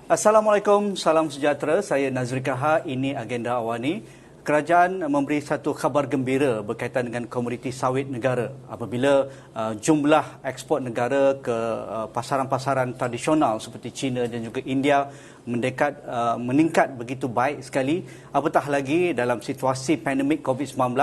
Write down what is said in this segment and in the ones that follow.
Assalamualaikum, salam sejahtera. Saya Nazri Kaha. Ini agenda Awani. Kerajaan memberi satu khabar gembira berkaitan dengan komoditi sawit negara apabila jumlah ekspor negara ke pasaran-pasaran tradisional seperti China dan juga India meningkat begitu baik sekali. Apatah lagi dalam situasi pandemik COVID-19,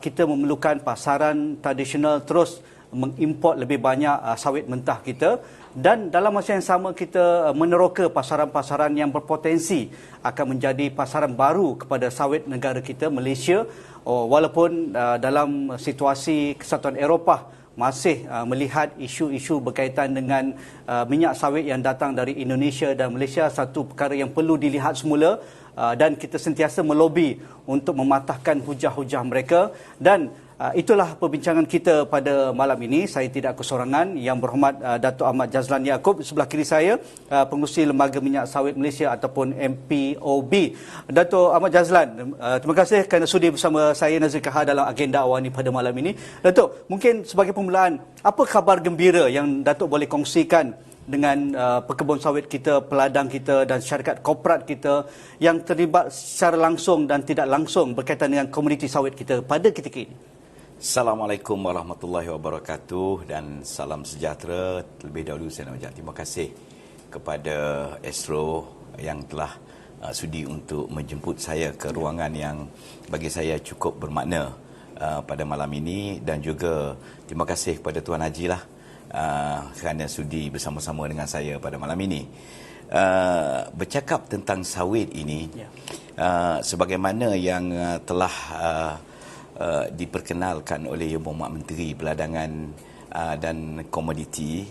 kita memerlukan pasaran tradisional terus mengimport lebih banyak sawit mentah kita, dan dalam masa yang sama kita meneroka pasaran-pasaran yang berpotensi akan menjadi pasaran baru kepada sawit negara kita, Malaysia. Walaupun dalam situasi Kesatuan Eropah masih melihat isu-isu berkaitan dengan minyak sawit yang datang dari Indonesia dan Malaysia satu perkara yang perlu dilihat semula, dan kita sentiasa melobi untuk mematahkan hujah-hujah mereka. Dan itulah perbincangan kita pada malam ini. Saya tidak kesorangan. Yang berhormat Datuk Ahmad Jazlan Yaakob sebelah kiri saya, pengerusi Lembaga Minyak Sawit Malaysia ataupun MPOB. Datuk Ahmad Jazlan, terima kasih kerana sudi bersama saya Nazri Kaha dalam agenda Awani pada malam ini. Datuk, mungkin sebagai permulaan, apa khabar gembira yang Datuk boleh kongsikan dengan pekebun sawit kita, peladang kita dan syarikat korporat kita yang terlibat secara langsung dan tidak langsung berkaitan dengan komoditi sawit kita pada ketika ini? Assalamualaikum warahmatullahi wabarakatuh dan salam sejahtera. Terlebih dahulu saya nak ucap terima kasih kepada Astro yang telah sudi untuk menjemput saya ke ruangan yang bagi saya cukup bermakna pada malam ini, dan juga terima kasih kepada Tuan Haji lah kerana sudi bersama-sama dengan saya pada malam ini. Bercakap tentang sawit ini, sebagaimana yang telah diperkenalkan oleh Yang Berhormat Menteri Perdagangan dan Komoditi,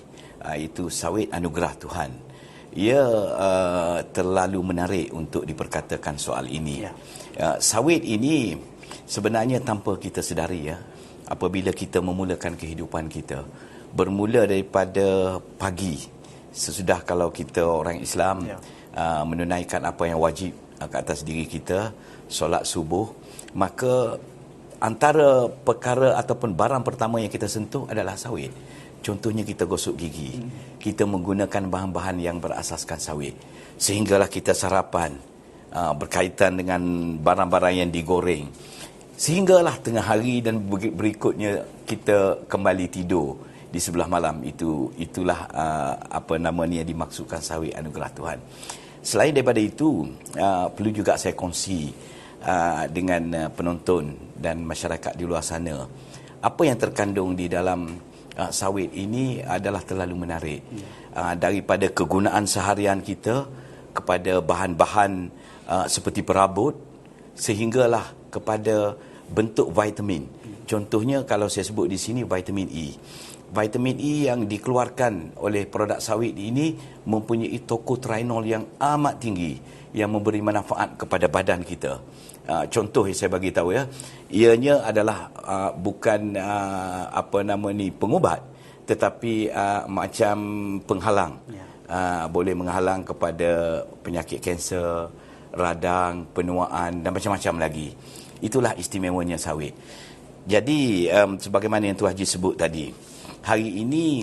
itu sawit anugerah Tuhan. Ia terlalu menarik untuk diperkatakan soal ini. Sawit ini sebenarnya tanpa kita sedari, apabila kita memulakan kehidupan kita, bermula daripada pagi, sesudah kalau kita orang Islam menunaikan apa yang wajib ke atas diri kita, solat subuh, maka antara perkara ataupun barang pertama yang kita sentuh adalah sawit. Contohnya kita gosok gigi, kita menggunakan bahan-bahan yang berasaskan sawit. Sehinggalah kita sarapan berkaitan dengan barang-barang yang digoreng. Sehinggalah tengah hari dan berikutnya kita kembali tidur di sebelah malam. Itulah apa namanya yang dimaksudkan sawit anugerah Tuhan. Selain daripada itu, perlu juga saya kongsi dengan penonton dan masyarakat di luar sana, apa yang terkandung di dalam sawit ini adalah terlalu menarik. Daripada kegunaan seharian kita kepada bahan-bahan seperti perabot, sehinggalah kepada bentuk vitamin. Contohnya kalau saya sebut di sini vitamin E. Vitamin E yang dikeluarkan oleh produk sawit ini mempunyai tokotrienol yang amat tinggi yang memberi manfaat kepada badan kita. Contoh yang saya bagi tahu, ianya adalah bukan pengubat, tetapi macam penghalang. Boleh menghalang kepada penyakit kanser, radang, penuaan dan macam-macam lagi. Itulah istimewanya sawit. Jadi sebagaimana yang Tuan Haji sebut tadi, hari ini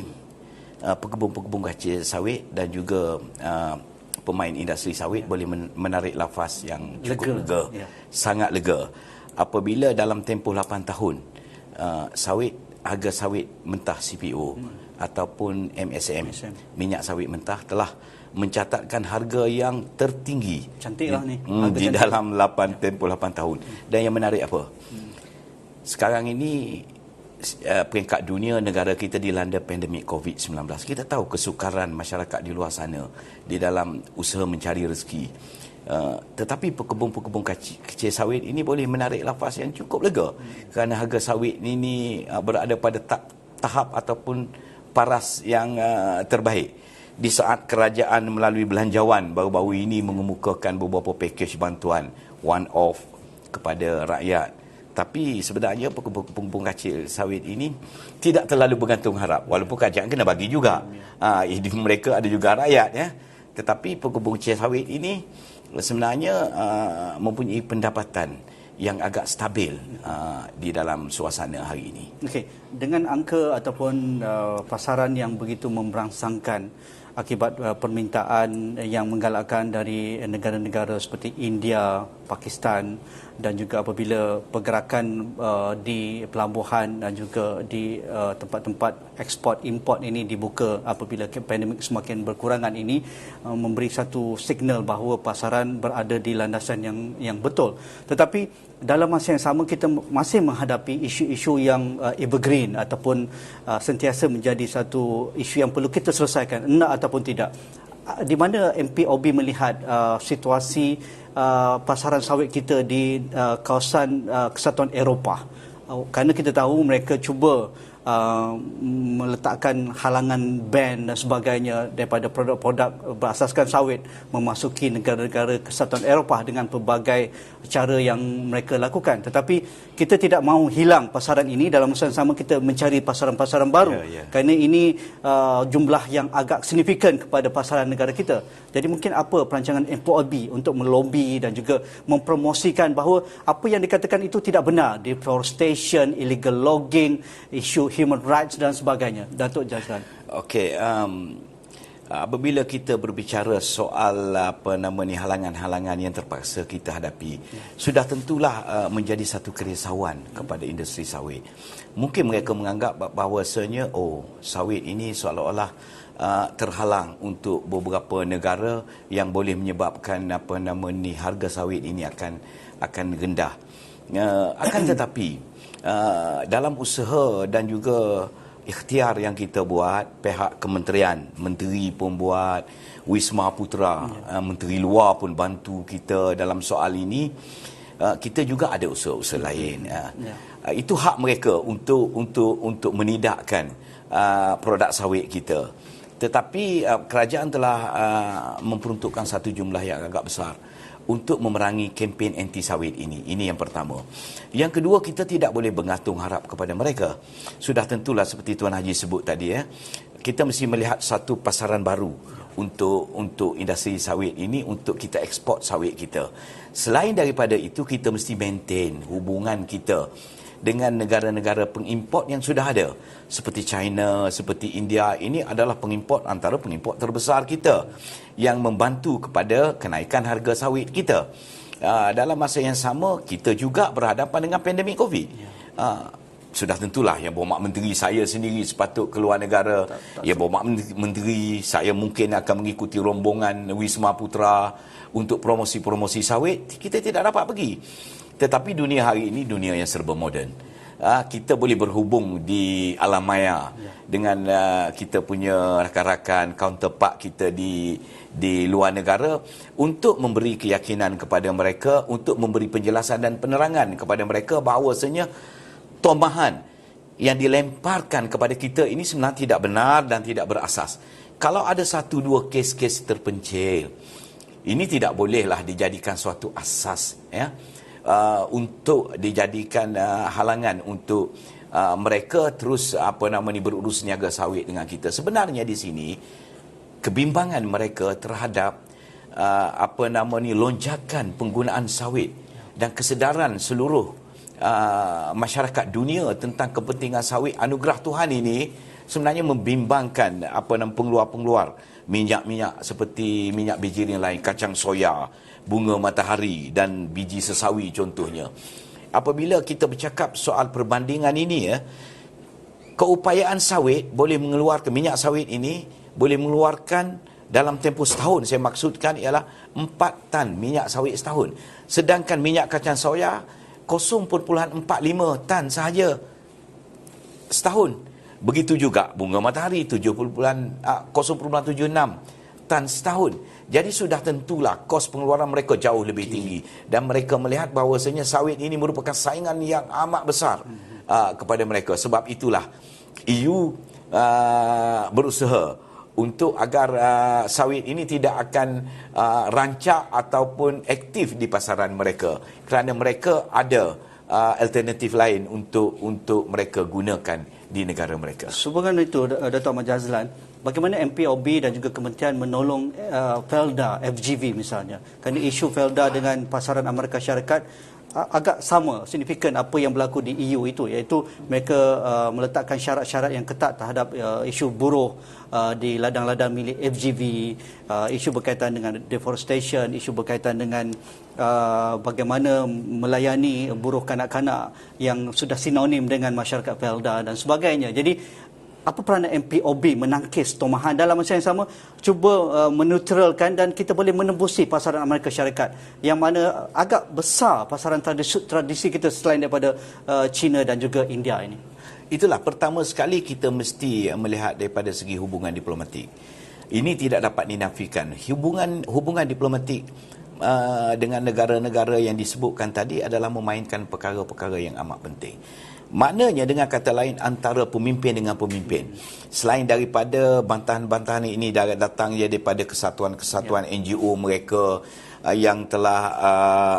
pekebun-pekebun kecil sawit dan juga pemain industri sawit boleh menarik lafaz yang cukup lega. Sangat lega. Apabila dalam tempoh 8 tahun harga sawit mentah CPO ataupun MSM, minyak sawit mentah, telah mencatatkan harga yang tertinggi. Cantiklah ni. Di dalam tempoh 8 tahun. Dan yang menarik apa? Sekarang ini peringkat dunia, negara kita dilanda pandemik COVID-19. Kita tahu kesukaran masyarakat di luar sana di dalam usaha mencari rezeki. Tetapi pekebun-pekebun kecil sawit ini boleh menarik lafaz yang cukup lega, kerana harga sawit ini berada pada tahap ataupun paras yang terbaik. Di saat kerajaan melalui belanjawan baru-baru ini mengemukakan beberapa pakej bantuan one-off kepada rakyat. Tapi sebenarnya pekebun kecil sawit ini tidak terlalu bergantung harap. Walaupun kerajaan kena bagi juga. Mereka ada juga rakyat. Tetapi pekebun kecil sawit ini sebenarnya mempunyai pendapatan yang agak stabil di dalam suasana hari ini. Okey, dengan angka ataupun pasaran yang begitu memberangsangkan, akibat permintaan yang menggalakkan dari negara-negara seperti India, Pakistan, dan juga apabila pergerakan di pelabuhan dan juga di tempat-tempat ekspor import ini dibuka apabila pandemik semakin berkurangan, ini memberi satu signal bahawa pasaran berada di landasan yang betul. Tetapi dalam masa yang sama kita masih menghadapi isu-isu yang evergreen ataupun sentiasa menjadi satu isu yang perlu kita selesaikan, nak ataupun tidak. Di mana MPOB melihat situasi pasaran sawit kita di kawasan Kesatuan Eropah? Kerana kita tahu mereka cuba meletakkan halangan ban dan sebagainya daripada produk-produk berasaskan sawit memasuki negara-negara Kesatuan Eropah dengan pelbagai cara yang mereka lakukan. Tetapi kita tidak mahu hilang pasaran ini, dalam masa yang sama kita mencari pasaran-pasaran baru. Kerana ini jumlah yang agak signifikan kepada pasaran negara kita. Jadi mungkin apa perancangan MPOB untuk melobi dan juga mempromosikan bahawa apa yang dikatakan itu tidak benar, deforestation, illegal logging, isu human rights dan sebagainya. Datuk Jazlan. Okey, apabila kita berbicara soal halangan-halangan yang terpaksa kita hadapi, sudah tentulah menjadi satu kerisauan kepada industri sawit. Mungkin mereka menganggap bahawasanya sawit ini seolah-olah terhalang untuk beberapa negara yang boleh menyebabkan harga sawit ini akan rendah. Akan tetapi dalam usaha dan juga ikhtiar yang kita buat, pihak kementerian, menteri pun buat, Wisma Putra, menteri luar pun bantu kita dalam soal ini. Kita juga ada usaha-usaha lain. Itu hak mereka untuk menidakkan produk sawit kita. Tetapi kerajaan telah memperuntukkan satu jumlah yang agak besar untuk memerangi kempen anti sawit ini. Ini yang pertama. Yang kedua, kita tidak boleh bergantung harap kepada mereka. Sudah tentulah seperti Tuan Haji sebut tadi, kita mesti melihat satu pasaran baru untuk industri sawit ini, untuk kita ekspor sawit kita. Selain daripada itu, kita mesti maintain hubungan kita dengan negara-negara pengimport yang sudah ada, seperti China, seperti India. Ini adalah antara pengimport terbesar kita yang membantu kepada kenaikan harga sawit kita. Dalam masa yang sama, kita juga berhadapan dengan pandemik COVID. Sudah tentulah yang berhormat menteri saya sendiri sepatut keluar negara. Ya, berhormat menteri saya mungkin akan mengikuti rombongan Wisma Putra untuk promosi-promosi sawit. Kita tidak dapat pergi. Tetapi dunia hari ini dunia yang serba moden. Kita boleh berhubung di alam maya dengan kita punya rakan-rakan counterpart kita di luar negara untuk memberi keyakinan kepada mereka, untuk memberi penjelasan dan penerangan kepada mereka bahawasanya tomahan yang dilemparkan kepada kita ini sebenarnya tidak benar dan tidak berasas. Kalau ada satu dua kes-kes terpencil, ini tidak bolehlah dijadikan suatu asas, untuk dijadikan halangan untuk mereka terus berurus niaga sawit dengan kita. Sebenarnya di sini kebimbangan mereka terhadap lonjakan penggunaan sawit dan kesedaran seluruh masyarakat dunia tentang kepentingan sawit anugerah Tuhan ini sebenarnya membimbangkan pengeluar-pengeluar minyak-minyak seperti minyak biji yang lain, kacang soya, bunga matahari dan biji sesawi contohnya. Apabila kita bercakap soal perbandingan ini, keupayaan sawit boleh mengeluarkan, minyak sawit ini boleh mengeluarkan dalam tempoh setahun, saya maksudkan ialah 4 tan minyak sawit setahun. Sedangkan minyak kacang soya 0.45 tan sahaja setahun. Begitu juga bunga matahari 0.76 tan setahun. Jadi sudah tentulah kos pengeluaran mereka jauh lebih tinggi, dan mereka melihat bahawasanya sawit ini merupakan saingan yang amat besar kepada mereka. Sebab itulah EU berusaha untuk agar sawit ini tidak akan rancak ataupun aktif di pasaran mereka, kerana mereka ada alternatif lain untuk mereka gunakan di negara mereka. Sehubungan itu, Datuk Ahmad Jazlan, bagaimana MPOB dan juga kementerian menolong Felda, FGV misalnya? Kerana isu Felda dengan pasaran Amerika Syarikat agak sama signifikan apa yang berlaku di EU itu, iaitu mereka meletakkan syarat-syarat yang ketat terhadap isu buruh di ladang-ladang milik FGV, isu berkaitan dengan deforestation, isu berkaitan dengan bagaimana melayani buruh kanak-kanak yang sudah sinonim dengan masyarakat Felda dan sebagainya. Jadi apa peranan MPOB menangkis tomahan dalam masa yang sama, cuba menetralkan dan kita boleh menembusi pasaran Amerika Syarikat yang mana agak besar pasaran tradisi kita selain daripada China dan juga India ini. Itulah pertama sekali kita mesti melihat daripada segi hubungan diplomatik. Ini tidak dapat dinafikan. Hubungan diplomatik dengan negara-negara yang disebutkan tadi adalah memainkan perkara-perkara yang amat penting. Maknanya dengan kata lain antara pemimpin dengan pemimpin. Selain daripada bantahan-bantahan ini datang daripada kesatuan-kesatuan NGO mereka yang telah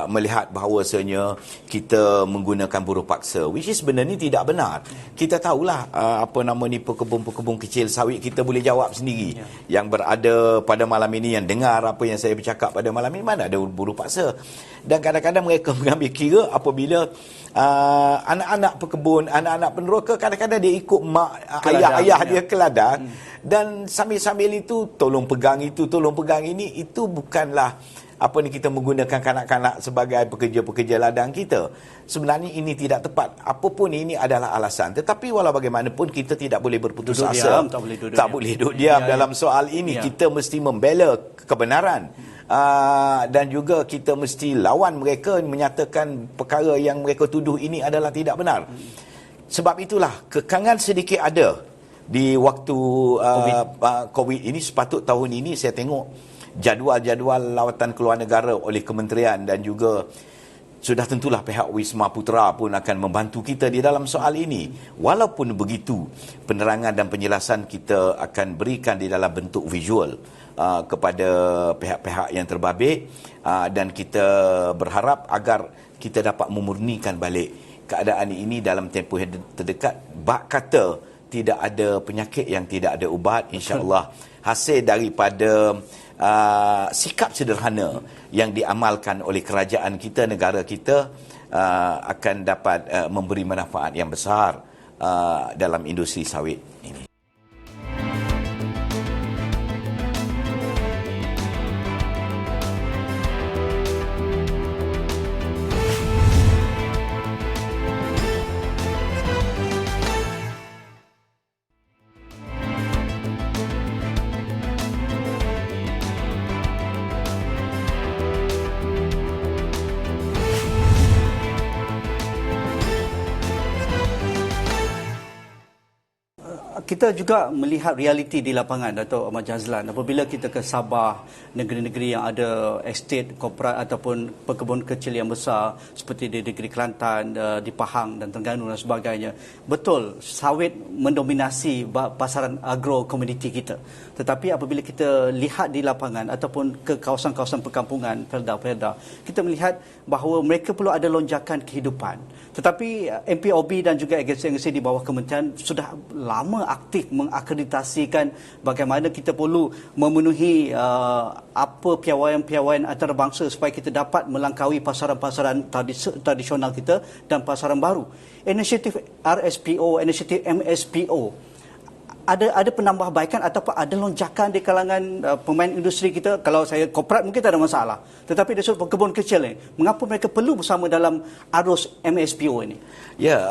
melihat bahawasanya kita menggunakan buruh paksa, which is sebenarnya tidak benar. Kita tahulah pekebun-pekebun kecil sawit kita boleh jawab sendiri. Yang berada pada malam ini, yang dengar apa yang saya bercakap pada malam ini, mana ada buruh paksa. Dan kadang-kadang mereka mengambil kira apabila anak-anak pekebun, anak-anak peneroka, kadang-kadang dia ikut ayah dia ke ladang, dan sambil-sambil itu tolong pegang itu, tolong pegang ini. Itu bukanlah kita menggunakan kanak-kanak sebagai pekerja-pekerja ladang kita. Sebenarnya ini tidak tepat. Apapun ini adalah alasan. Tetapi walau bagaimanapun kita tidak boleh berputus asa. Tak boleh duduk diam dalam soal ini. Kita mesti membela kebenaran. Dan juga kita mesti lawan mereka, menyatakan perkara yang mereka tuduh ini adalah tidak benar. Sebab itulah kekangan sedikit ada di waktu COVID ini. Sepatut tahun ini saya tengok jadual-jadual lawatan keluar negara oleh kementerian dan juga sudah tentulah pihak Wisma Putra pun akan membantu kita di dalam soal ini. Walaupun begitu, penerangan dan penjelasan kita akan berikan di dalam bentuk visual kepada pihak-pihak yang terbabit, dan kita berharap agar kita dapat memurnikan balik keadaan ini dalam tempoh yang terdekat. Bak kata tidak ada penyakit yang tidak ada ubat, insya-Allah hasil daripada sikap sederhana yang diamalkan oleh kerajaan kita, negara kita, akan dapat memberi manfaat yang besar dalam industri sawit ini. Kita juga melihat realiti di lapangan, Dato' Ahmad Jazlan. Apabila kita ke Sabah, negeri-negeri yang ada estate korporat ataupun pekebun kecil yang besar seperti di negeri Kelantan, di Pahang dan Terengganu dan sebagainya, betul sawit mendominasi pasaran agro komoditi kita. Tetapi apabila kita lihat di lapangan ataupun ke kawasan-kawasan perkampungan, Felda, kita melihat bahawa mereka perlu ada lonjakan kehidupan. Tetapi MPOB dan juga agensi-agensi di bawah kementerian sudah lama aktif mengakreditasikan bagaimana kita perlu memenuhi apa piawaian-piawaian antarabangsa supaya kita dapat melangkaui pasaran-pasaran tradisional kita dan pasaran baru. Inisiatif RSPO, inisiatif MSPO, ada penambahbaikan ataupun ada lonjakan di kalangan pemain industri kita. Kalau saya korporat mungkin tak ada masalah, tetapi dari sudut pekebun kecil ni, mengapa mereka perlu bersama dalam arus MSPO ini? Ya,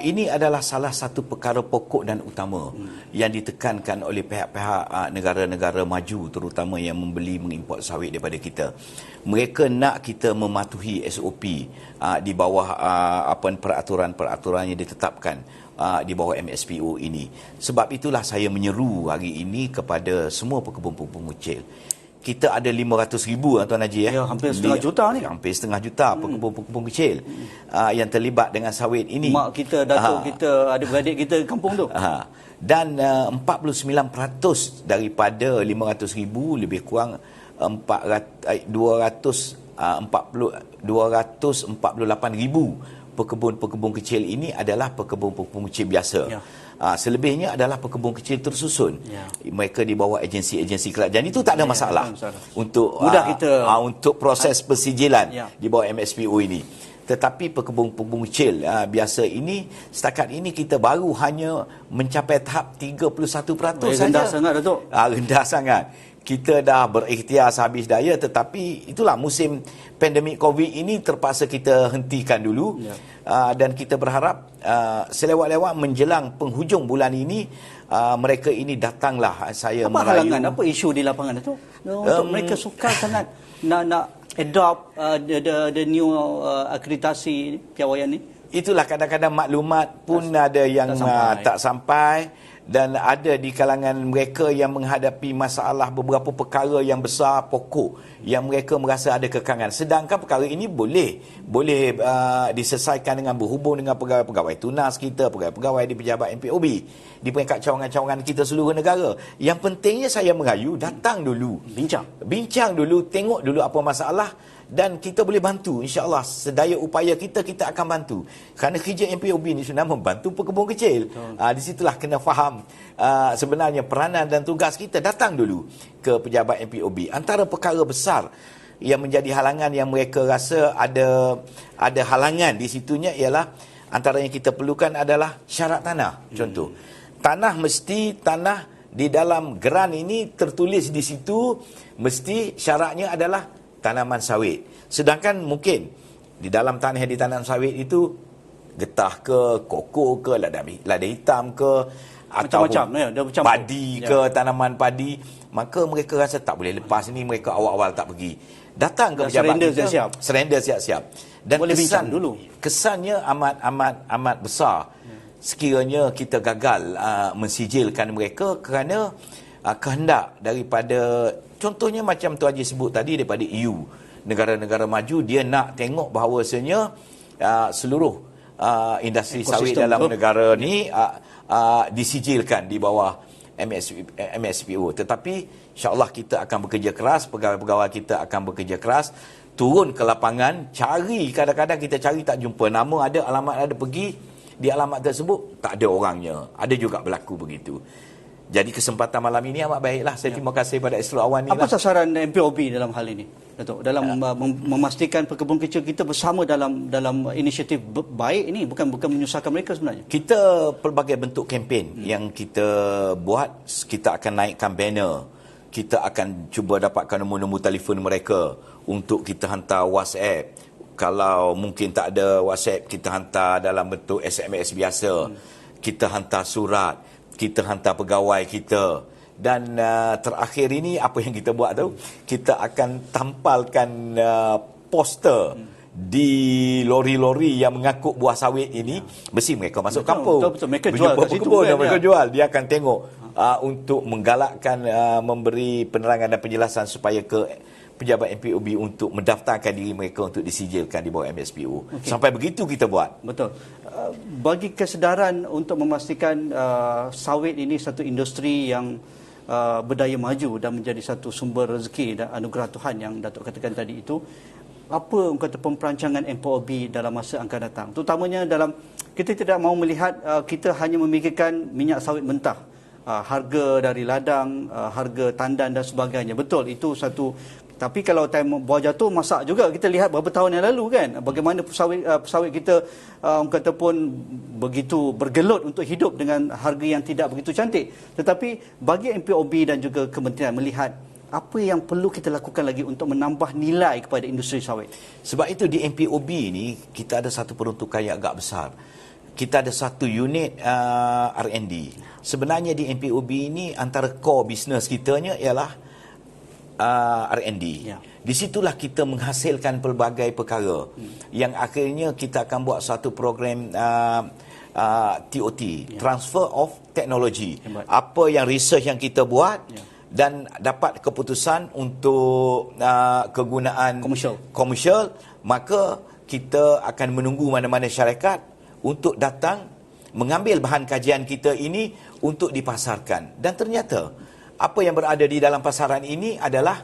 ini adalah salah satu perkara pokok dan utama yang ditekankan oleh pihak-pihak negara-negara maju, terutama yang mengimport sawit daripada kita. Mereka nak kita mematuhi SOP di bawah peraturan-peraturan yang ditetapkan di bawah MSPO ini. Sebab itulah saya menyeru hari ini kepada semua pekebun-pekebun kecil. Kita ada 500,000 Tuan Haji. Ya, hampir setengah juta ni. Hampir setengah juta pekebun-pekebun kecil yang terlibat dengan sawit ini. Mak kita, datuk kita, adik-beradik kita di kampung tu. Dan 49% daripada 500,000 lebih kurang 248,000 pekebun-pekebun kecil ini adalah pekebun-pekebun kecil biasa. Ya. Selebihnya adalah pekebun kecil tersusun. Ya. Mereka di bawah agensi-agensi kerajaan. Itu tak ada masalah untuk mudah kita untuk proses persijilan di bawah MSPO ini. Tetapi pekebun-pekebun kecil biasa ini, setakat ini kita baru hanya mencapai tahap 31% saja. Rendah sangat, Datuk. Rendah sangat. Kita dah berikhtiar habis daya, tetapi itulah musim pandemik COVID ini terpaksa kita hentikan dulu. Dan kita berharap selewat-lewat menjelang penghujung bulan ini, mereka ini datanglah saya Apa merayu. halangan, apa isu di lapangan itu? Untuk mereka sukar sangat nak adopt the new akreditasi piawaian ni. Itulah kadang-kadang maklumat pun ada yang tak sampai. Dan ada di kalangan mereka yang menghadapi masalah beberapa perkara yang besar pokok yang mereka merasa ada kekangan. Sedangkan perkara ini boleh diselesaikan dengan berhubung dengan pegawai-pegawai tunas kita, pegawai-pegawai di pejabat MPOB, di peringkat cawangan-cawangan kita seluruh negara. Yang pentingnya saya merayu, datang dulu. Bincang dulu, tengok dulu apa masalah. Dan kita boleh bantu, insya-Allah sedaya upaya kita akan bantu. Kerana kerja MPOB ni sebenarnya membantu pekebun kecil. Di situlah kena faham sebenarnya peranan dan tugas kita. Datang dulu ke pejabat MPOB. Antara perkara besar yang menjadi halangan yang mereka rasa ada halangan di situnya ialah antara yang kita perlukan adalah syarat tanah. Contoh, tanah mesti di dalam geran ini tertulis di situ mesti syaratnya adalah tanaman sawit. Sedangkan mungkin di dalam tanah yang ditanam sawit itu getah ke, koko ke, lada hitam ke, atau padi ke, tanaman padi, maka mereka rasa tak boleh lepas ni, mereka awal-awal tak pergi. Datang ke pejabat kita, surrender siap-siap. Dan boleh bincang dulu. Kesannya amat besar sekiranya kita gagal mensijilkan mereka kerana kehendak daripada, contohnya macam Tu Haji sebut tadi, daripada EU, negara-negara maju, dia nak tengok bahawasanya seluruh industri sawit dalam negara ni disijilkan di bawah MSPO. Tetapi insya-Allah kita akan bekerja keras, pegawai-pegawai kita akan bekerja keras, turun ke lapangan, cari, kadang-kadang kita cari tak jumpa, nama ada, alamat ada, pergi di alamat tersebut tak ada orangnya. Ada juga berlaku begitu. Jadi kesempatan malam ini amat baiklah. Saya terima kasih pada Astro Awan ni. Apa sasaran MPOB dalam hal ini, Datuk? Dalam memastikan pekebun kecil kita bersama dalam inisiatif baik ini, bukan menyusahkan mereka sebenarnya. Kita pelbagai bentuk kempen yang kita buat. Kita akan naikkan banner. Kita akan cuba dapatkan nombor-nombor telefon mereka untuk kita hantar WhatsApp. Kalau mungkin tak ada WhatsApp, kita hantar dalam bentuk SMS biasa. Kita hantar surat. Kita hantar pegawai kita. Dan terakhir ini apa yang kita buat tahu? Kita akan tampalkan poster di lori-lori yang mengangkut buah sawit ini. Mesti mereka masuk kampung. Betul. Mereka jual kat situ kan, mereka jual. Dia akan tengok untuk menggalakkan, memberi penerangan dan penjelasan supaya ke pejabat MPOB untuk mendaftarkan diri mereka untuk disijilkan di bawah MSPO. Sampai begitu kita buat. Betul. Bagi kesedaran untuk memastikan sawit ini satu industri yang berdaya maju dan menjadi satu sumber rezeki dan anugerah Tuhan yang Datuk katakan tadi itu, apa kata perancangan MPOB dalam masa akan datang? Terutamanya dalam, kita tidak mahu melihat kita hanya memikirkan minyak sawit mentah. Harga dari ladang, harga tandan dan sebagainya. Betul, itu satu. Tapi kalau time buah jatuh, masak juga. Kita lihat beberapa tahun yang lalu kan, bagaimana pesawit kita kata pun begitu bergelut untuk hidup dengan harga yang tidak begitu cantik. Tetapi bagi MPOB dan juga kementerian melihat apa yang perlu kita lakukan lagi untuk menambah nilai kepada industri sawit. Sebab itu di MPOB ni kita ada satu peruntukan yang agak besar. Kita ada satu unit R&D. Sebenarnya di MPOB ini antara core business kitanya ialah R&D. Di situlah kita menghasilkan pelbagai perkara yang akhirnya kita akan buat satu program TOT, Transfer of Technology. Apa yang research yang kita buat dan dapat keputusan untuk kegunaan komersial, maka kita akan menunggu mana-mana syarikat untuk datang mengambil bahan kajian kita ini untuk dipasarkan. Dan ternyata apa yang berada di dalam pasaran ini adalah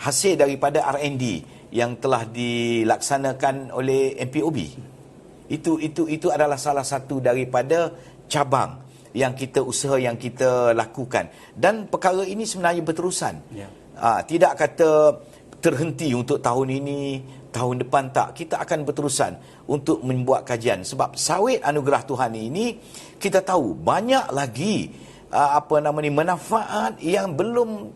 hasil daripada R&D yang telah dilaksanakan oleh MPOB. Itu adalah salah satu daripada cabang yang kita usaha yang kita lakukan. Dan perkara ini sebenarnya berterusan. Tidak kata terhenti untuk tahun ini, tahun depan tak, kita akan berterusan untuk membuat kajian. Sebab sawit anugerah Tuhan ini, kita tahu banyak lagi manfaat yang belum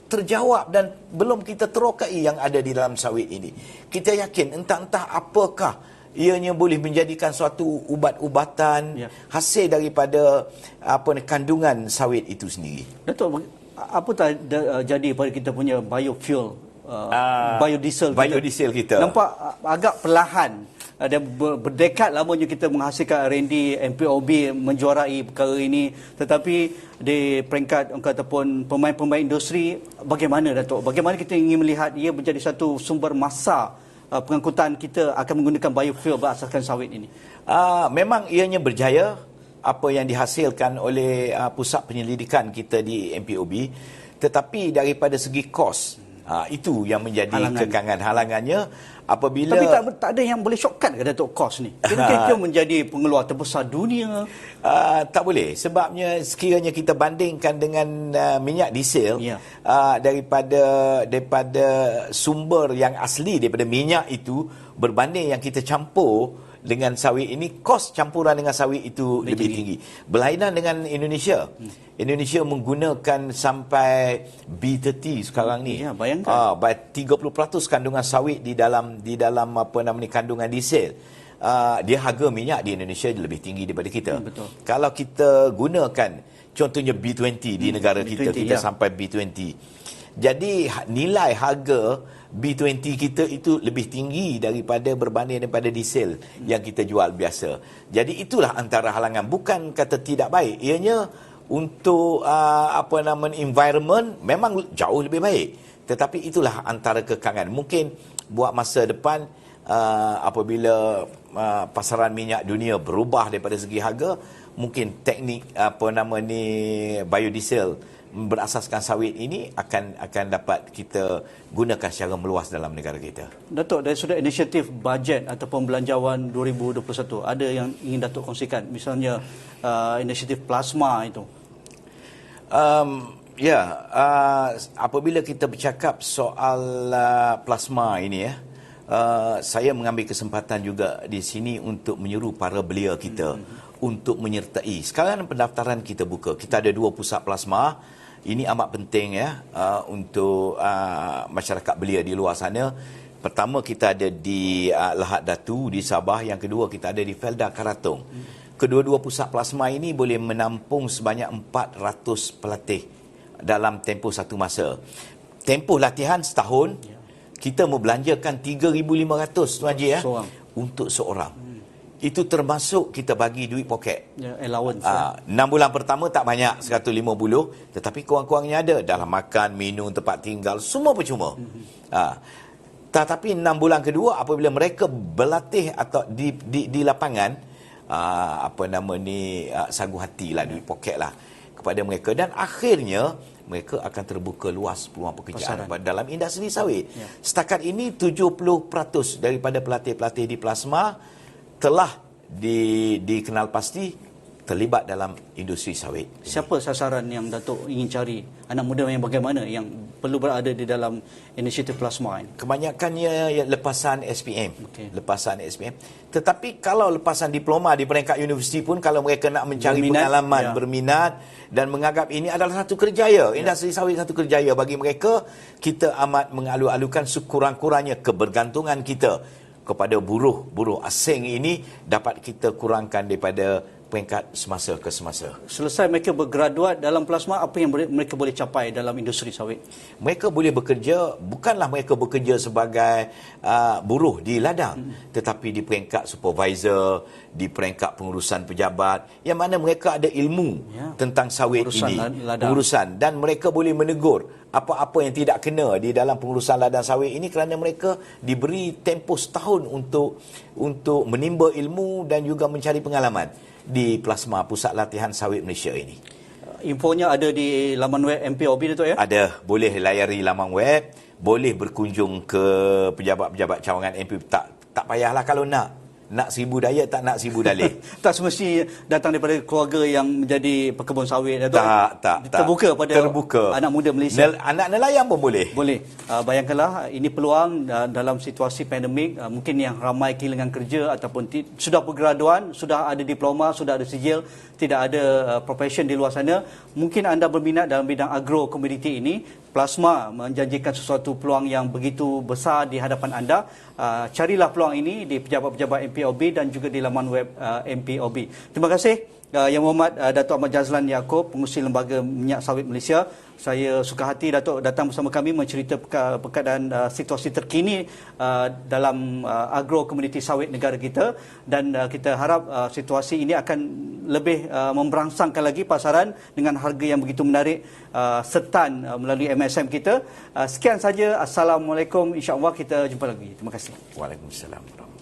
terjawab dan belum kita terokai yang ada di dalam sawit ini. Kita yakin entah-entah apakah ianya boleh menjadikan suatu ubat-ubatan hasil daripada kandungan sawit itu sendiri. Datuk, apa jadi pada kita punya biofuel, biodiesel kita? Nampak agak perlahan. Dan berdekad lamanya kita menghasilkan R&D, MPOB menjuarai perkara ini. Tetapi di peringkat ataupun pemain-pemain industri, bagaimana Datuk? Bagaimana kita ingin melihat ia menjadi satu sumber masa pengangkutan kita akan menggunakan biofuel berasaskan sawit ini? Memang ianya berjaya apa yang dihasilkan oleh pusat penyelidikan kita di MPOB. Tetapi daripada segi kos, itu yang menjadi halangannya. Apabila tapi tak ada yang boleh shortcut ke Datuk kos ni? Kira-kira menjadi pengeluar terbesar dunia. Tak boleh. Sebabnya sekiranya kita bandingkan dengan minyak diesel, daripada sumber yang asli daripada minyak itu berbanding yang kita campur dengan sawit ini, kos campuran dengan sawit itu lebih tinggi. Berlainan dengan Indonesia. Indonesia menggunakan sampai B30 sekarang ni. Ya, bayangkan. 30% kandungan sawit di dalam kandungan diesel. Dia harga minyak di Indonesia lebih tinggi daripada kita. Betul. Kalau kita gunakan contohnya B20 di negara B20, kita sampai B20. Jadi nilai harga B20 kita itu lebih tinggi berbanding daripada diesel yang kita jual biasa. Jadi itulah antara halangan. Bukan kata tidak baik. Ianya untuk environment memang jauh lebih baik. Tetapi itulah antara kekangan. Mungkin buat masa depan apabila pasaran minyak dunia berubah daripada segi harga, mungkin teknik biodiesel berasaskan sawit ini akan dapat kita gunakan secara meluas dalam negara kita. Datuk, dari sudut inisiatif bajet ataupun belanjawan 2021, ada yang ingin Datuk kongsikan? Misalnya inisiatif plasma itu. Apabila kita bercakap soal plasma ini, saya mengambil kesempatan juga di sini untuk menyeru para belia kita untuk menyertai. Sekarang pendaftaran kita buka. Kita ada 2 pusat plasma. Ini amat penting untuk masyarakat belia di luar sana. Pertama, kita ada di Lahad Datu di Sabah. Yang kedua, kita ada di Felda Karatung. Kedua-dua pusat plasma ini boleh menampung sebanyak 400 pelatih dalam tempoh satu masa. Tempoh latihan setahun, kita membelanjakan 3,500 Tuan Haji untuk seorang. Itu termasuk kita bagi duit poket. Allowance. 6 bulan pertama tak banyak, 150. Tetapi kurang-kurangnya ada. Dalam makan, minum, tempat tinggal, semua percuma. Tetapi 6 bulan kedua, apabila mereka berlatih atau di lapangan, sanggup hati lah, duit poket lah kepada mereka. Dan akhirnya, mereka akan terbuka luas peluang pekerjaan dalam industri sawit. Setakat ini, 70% daripada pelatih-pelatih di plasma telah dikenal pasti terlibat dalam industri sawit. Siapa sasaran yang Datuk ingin cari? Anak muda yang bagaimana yang perlu berada di dalam inisiatif plasma ini? Kebanyakannya lepasan SPM. Lepasan SPM. Tetapi kalau lepasan diploma di peringkat universiti pun, kalau mereka nak mencari pengalaman, berminat dan menganggap ini adalah satu kerjaya, industri sawit satu kerjaya bagi mereka, kita amat mengalu-alukan sekurang-kurangnya kebergantungan kita kepada buruh asing ini dapat kita kurangkan daripada peringkat semasa ke semasa. Selesai mereka bergraduat dalam plasma, apa yang mereka boleh capai dalam industri sawit? Mereka boleh bekerja, bukanlah mereka bekerja sebagai buruh di ladang, tetapi di peringkat supervisor, di peringkat pengurusan pejabat, yang mana mereka ada ilmu tentang sawit pengurusan, dan mereka boleh menegur apa-apa yang tidak kena di dalam pengurusan ladang sawit ini, kerana mereka diberi tempoh setahun untuk menimba ilmu dan juga mencari pengalaman di plasma Pusat Latihan Sawit Malaysia ini. Infonya ada di laman web MPOB itu ya? Ada, boleh layari laman web, boleh berkunjung ke pejabat-pejabat cawangan MPOB. Tak payahlah kalau nak. nak 1000 diet tak nak 1000 dalih. Tak semesti datang daripada keluarga yang menjadi pekebun sawit atau Tak. terbuka pada Terbuka. anak muda Malaysia. Anak nelayan pun boleh. Boleh. Bayangkanlah ini peluang dalam situasi pandemik, mungkin yang ramai kehilangan kerja ataupun sudah bergraduan, sudah ada diploma, sudah ada sijil, tidak ada profession di luar sana. Mungkin anda berminat dalam bidang agro komoditi ini. Plasma menjanjikan sesuatu peluang yang begitu besar di hadapan anda. Carilah peluang ini di pejabat-pejabat MPOB dan juga di laman web MPOB. Terima kasih Yang Berhormat Datuk Ahmad Jazlan Yaakob, Pengerusi Lembaga Minyak Sawit Malaysia. Saya suka hati Datuk datang bersama kami mencerita keadaan situasi terkini dalam agro komoditi sawit negara kita, dan kita harap situasi ini akan lebih memberangsangkan lagi pasaran dengan harga yang begitu menarik setan melalui MSM kita. Sekian saja. Assalamualaikum. InsyaAllah kita jumpa lagi. Terima kasih. Waalaikumsalam.